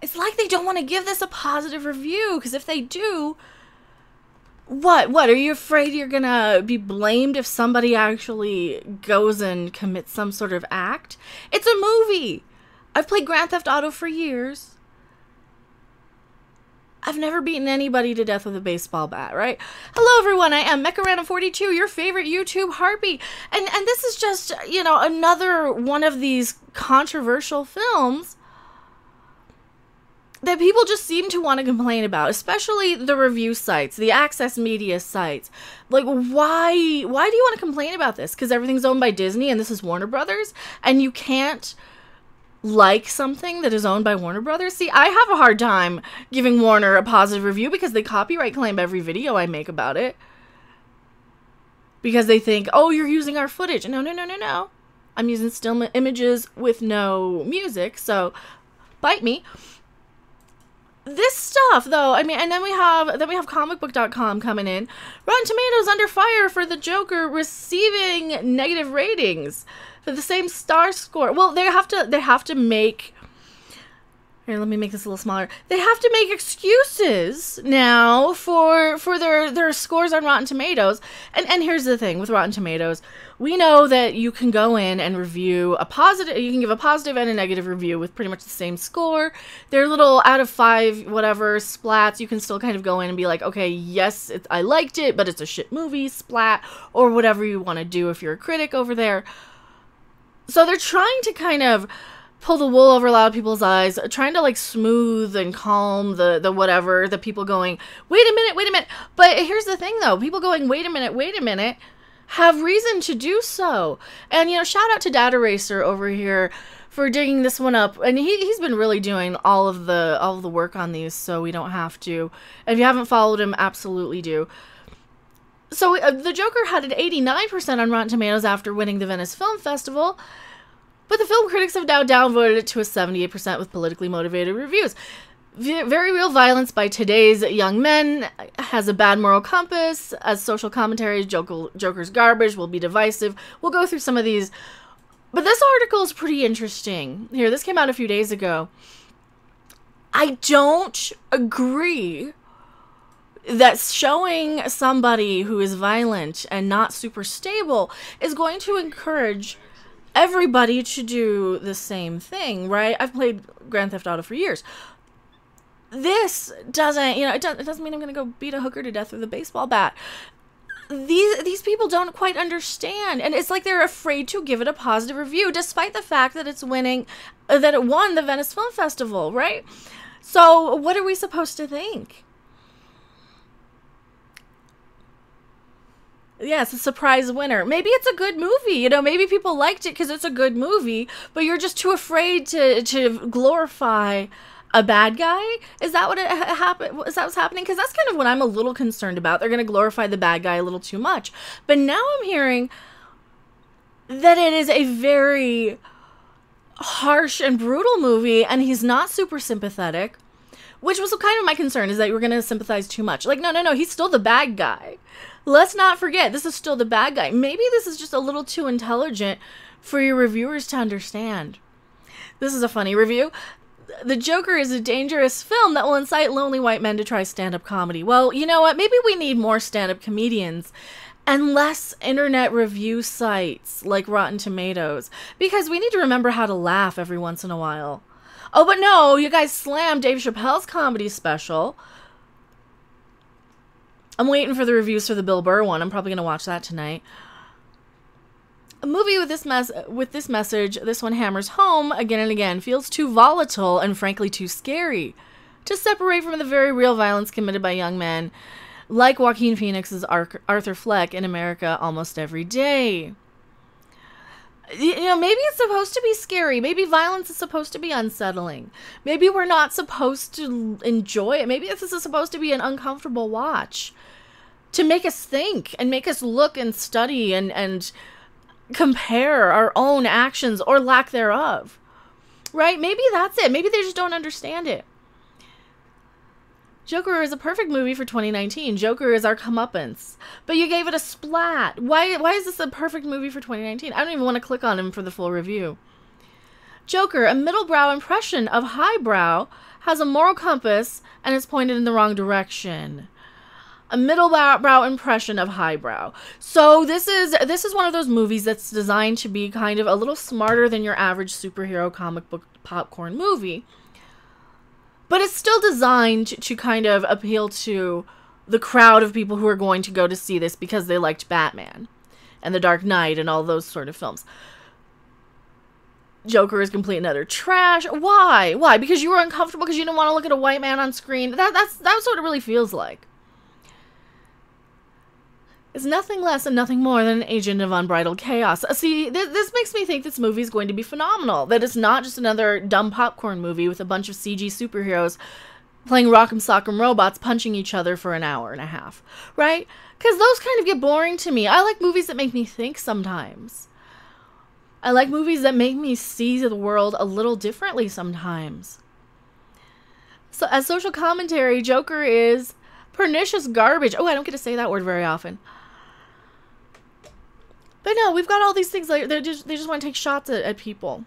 It's like they don't want to give this a positive review, because if they do, what? Are you afraid you're gonna be blamed if somebody actually goes and commits some sort of act? It's a movie. I've played Grand Theft Auto for years. I've never beaten anybody to death with a baseball bat, right? Hello, everyone. I am Mecha42, your favorite YouTube harpy. And this is just, you know, another one of these controversial films that people just seem to want to complain about, especially the review sites, the access media sites. Like, why do you want to complain about this? Because everything's owned by Disney and this is Warner Brothers, and you can't like something that is owned by Warner Brothers? See, I have a hard time giving Warner a positive review because they copyright claim every video I make about it. Because they think, oh, you're using our footage. No. I'm using still images with no music, so bite me. This stuff, though, I mean, and then we have comicbook.com coming in. Rotten Tomatoes under fire for the Joker receiving negative ratings for the same star score. Well, they have to make, here, let me make this a little smaller. They have to make excuses now for their scores on Rotten Tomatoes. And here's the thing with Rotten Tomatoes. We know that you can go in and review you can give a positive and a negative review with pretty much the same score. They're little out of 5, whatever, splats. You can still kind of go in and be like, okay, yes, I liked it, but it's a shit movie, splat, or whatever you want to do if you're a critic over there. So they're trying to kind of pull the wool over a lot of people's eyes, trying to like smooth and calm the whatever, the people going, wait a minute. But here's the thing though, people going, wait a minute, have reason to do so. And, you know, shout out to Data Racer over here for digging this one up. And he's been really doing all of the work on these, so we don't have to. And if you haven't followed him, absolutely do. So the Joker had an 89% on Rotten Tomatoes after winning the Venice Film Festival, but the film critics have now downvoted it to a 78% with politically motivated reviews. Very real violence by today's young men has a bad moral compass. As social commentaries, Joker's garbage will be divisive. We'll go through some of these. But this article is pretty interesting. Here, this came out a few days ago. I don't agree that showing somebody who is violent and not super stable is going to encourage everybody to do the same thing, right? I've played Grand Theft Auto for years. This doesn't, you know, it doesn't mean I'm going to go beat a hooker to death with a baseball bat. These people don't quite understand, and it's like they're afraid to give it a positive review, despite the fact that it won the Venice Film Festival, right? So what are we supposed to think? Yeah, it's a surprise winner. Maybe it's a good movie, you know, maybe people liked it because it's a good movie, but you're just too afraid to glorify a bad guy? Is that what happened? Is that what's happening? Because that's kind of what I'm a little concerned about. They're going to glorify the bad guy a little too much. But now I'm hearing that it is a very harsh and brutal movie, and he's not super sympathetic, which was kind of my concern, is that we're going to sympathize too much. Like, no, he's still the bad guy. Let's not forget, this is still the bad guy. Maybe this is just a little too intelligent for your reviewers to understand. This is a funny review. The Joker is a dangerous film that will incite lonely white men to try stand-up comedy. Well, you know what? Maybe we need more stand-up comedians and less internet review sites like Rotten Tomatoes, because we need to remember how to laugh every once in a while. Oh, but no, you guys slammed Dave Chappelle's comedy special. I'm waiting for the reviews for the Bill Burr one. I'm probably going to watch that tonight. A movie with this message, this one hammers home again and again, feels too volatile and frankly too scary to separate from the very real violence committed by young men like Joaquin Phoenix's Arthur Fleck in America almost every day. You know, maybe it's supposed to be scary. Maybe violence is supposed to be unsettling. Maybe we're not supposed to enjoy it. Maybe this is supposed to be an uncomfortable watch to make us think and make us look and study and compare our own actions or lack thereof, right? Maybe that's it. Maybe they just don't understand it. Joker is a perfect movie for 2019. Joker is our comeuppance, but you gave it a splat. Why is this a perfect movie for 2019? I don't even want to click on him for the full review. Joker, a middle-brow impression of highbrow, has a moral compass and is pointed in the wrong direction. A middle-brow impression of highbrow. So this is one of those movies that's designed to be kind of a little smarter than your average superhero comic book popcorn movie. But it's still designed to kind of appeal to the crowd of people who are going to go to see this because they liked Batman and The Dark Knight and all those sort of films. Joker is complete and utter trash. Why? Why? Because you were uncomfortable because you didn't want to look at a white man on screen? That's what it really feels like. It's nothing less and nothing more than an agent of unbridled chaos. See, this makes me think this movie is going to be phenomenal. That it's not just another dumb popcorn movie with a bunch of CG superheroes playing rock'em sock'em robots punching each other for an hour and a half, right? Because those kind of get boring to me. I like movies that make me think sometimes. I like movies that make me see the world a little differently sometimes. So as social commentary, Joker is pernicious garbage. Oh, I don't get to say that word very often. But no, we've got all these things like they just want to take shots at people.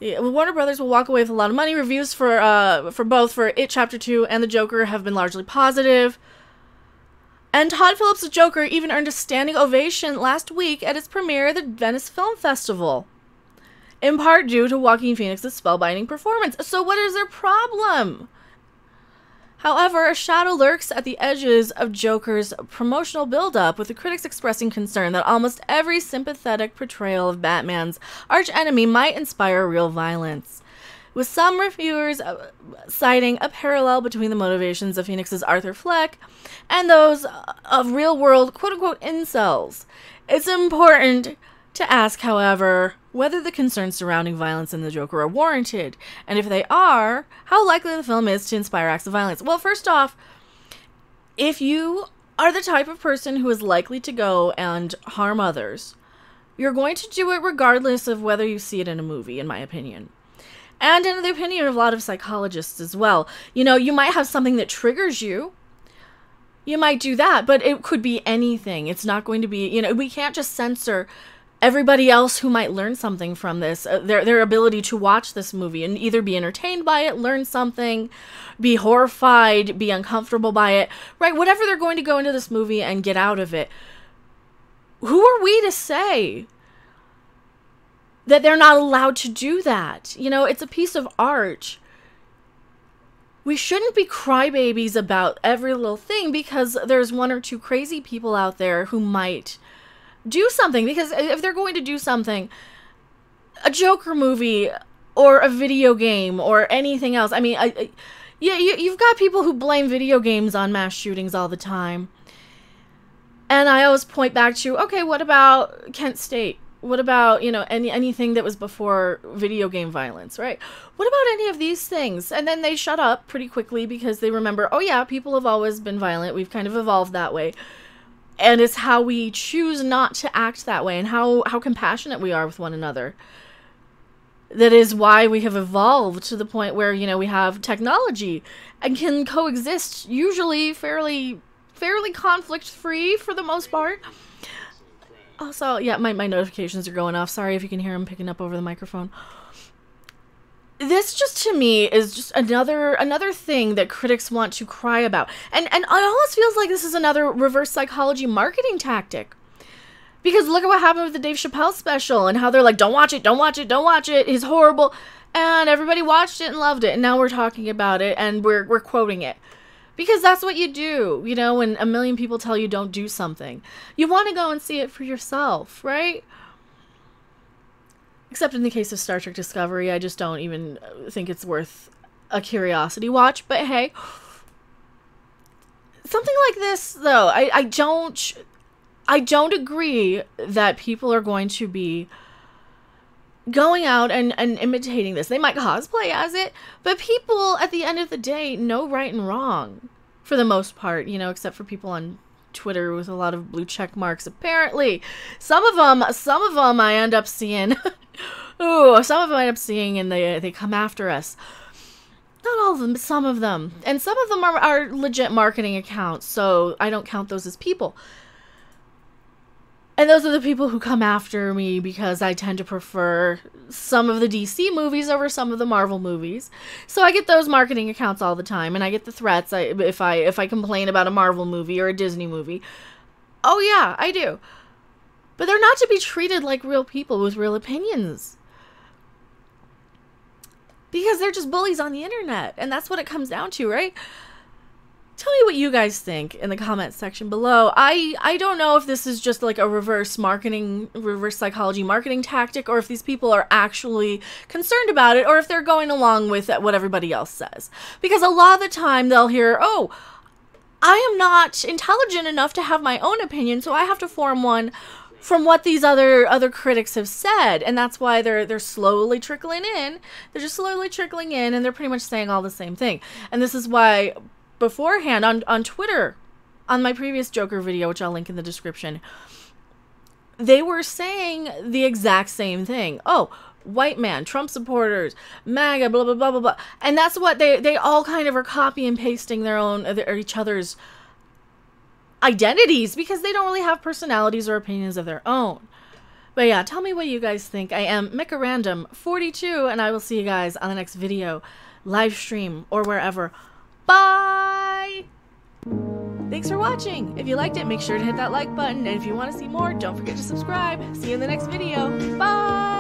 See, Warner Brothers will walk away with a lot of money. Reviews for both It Chapter 2 and The Joker have been largely positive. And Todd Phillips' Joker even earned a standing ovation last week at its premiere at the Venice Film Festival, in part due to Joaquin Phoenix's spellbinding performance. So what is their problem? However, a shadow lurks at the edges of Joker's promotional build-up, with the critics expressing concern that almost every sympathetic portrayal of Batman's archenemy might inspire real violence, with some reviewers citing a parallel between the motivations of Phoenix's Arthur Fleck and those of real-world quote-unquote incels. It's important to ask, however, whether the concerns surrounding violence in the Joker are warranted, and if they are, how likely the film is to inspire acts of violence. Well, first off, if you are the type of person who is likely to go and harm others, you're going to do it regardless of whether you see it in a movie, in my opinion. And in the opinion of a lot of psychologists as well. You know, you might have something that triggers you. You might do that, but it could be anything. It's not going to be, you know, we can't just censor everybody else who might learn something from this, their ability to watch this movie and either be entertained by it, learn something, be horrified, be uncomfortable by it, right? Whatever they're going to go into this movie and get out of it. Who are we to say that they're not allowed to do that? You know, it's a piece of art. We shouldn't be crybabies about every little thing because there's one or two crazy people out there who might do something. Because if they're going to do something, a Joker movie or a video game or anything else, I mean, you've got people who blame video games on mass shootings all the time. And I always point back to, okay, what about Kent State? What about, you know, anything that was before video game violence, right? What about any of these things? And then they shut up pretty quickly because they remember, oh yeah, people have always been violent. We've kind of evolved that way. And it's how we choose not to act that way and how compassionate we are with one another. That is why we have evolved to the point where, you know, we have technology and can coexist usually fairly conflict-free for the most part. Also, yeah, my notifications are going off. Sorry if you can hear them picking up over the microphone. This just, to me, is just another thing that critics want to cry about. And it almost feels like this is another reverse psychology marketing tactic. Because look at what happened with the Dave Chappelle special and how they're like, don't watch it, don't watch it, don't watch it. It's horrible. And everybody watched it and loved it. And now we're talking about it and we're quoting it. Because that's what you do, you know, when a million people tell you don't do something. You want to go and see it for yourself, right? Except in the case of Star Trek Discovery, I just don't even think it's worth a curiosity watch. But hey, something like this, though, I don't agree that people are going to be going out and imitating this. They might cosplay as it, but people at the end of the day know right and wrong for the most part, you know, except for people on Twitter with a lot of blue check marks. Apparently, some of them I end up seeing. Ooh, some of them I end up seeing and they come after us. Not all of them, but some of them. And some of them are legit marketing accounts, so I don't count those as people. And those are the people who come after me because I tend to prefer some of the DC movies over some of the Marvel movies. So I get those marketing accounts all the time, and I get the threats if I complain about a Marvel movie or a Disney movie. Oh yeah, I do. But they're not to be treated like real people with real opinions. Because they're just bullies on the internet, and that's what it comes down to, right? Tell me what you guys think in the comment section below. I don't know if this is just like a reverse psychology marketing tactic, or if these people are actually concerned about it, or if they're going along with what everybody else says. Because a lot of the time they'll hear, oh, I am not intelligent enough to have my own opinion, so I have to form one from what these other critics have said. And that's why they're slowly trickling in. They're just slowly trickling in, and they're pretty much saying all the same thing. And this is why beforehand on Twitter, on my previous Joker video, which I'll link in the description, they were saying the exact same thing. Oh, white man, Trump supporters, MAGA, blah, blah, blah, blah, blah. And that's what they all kind of are copy and pasting each other's identities, because they don't really have personalities or opinions of their own. But yeah, tell me what you guys think. I am Mecha Random 42, and I will see you guys on the next video, live stream, or wherever. Bye! Thanks for watching. If you liked it, make sure to hit that like button, and if you want to see more, don't forget to subscribe. See you in the next video. Bye!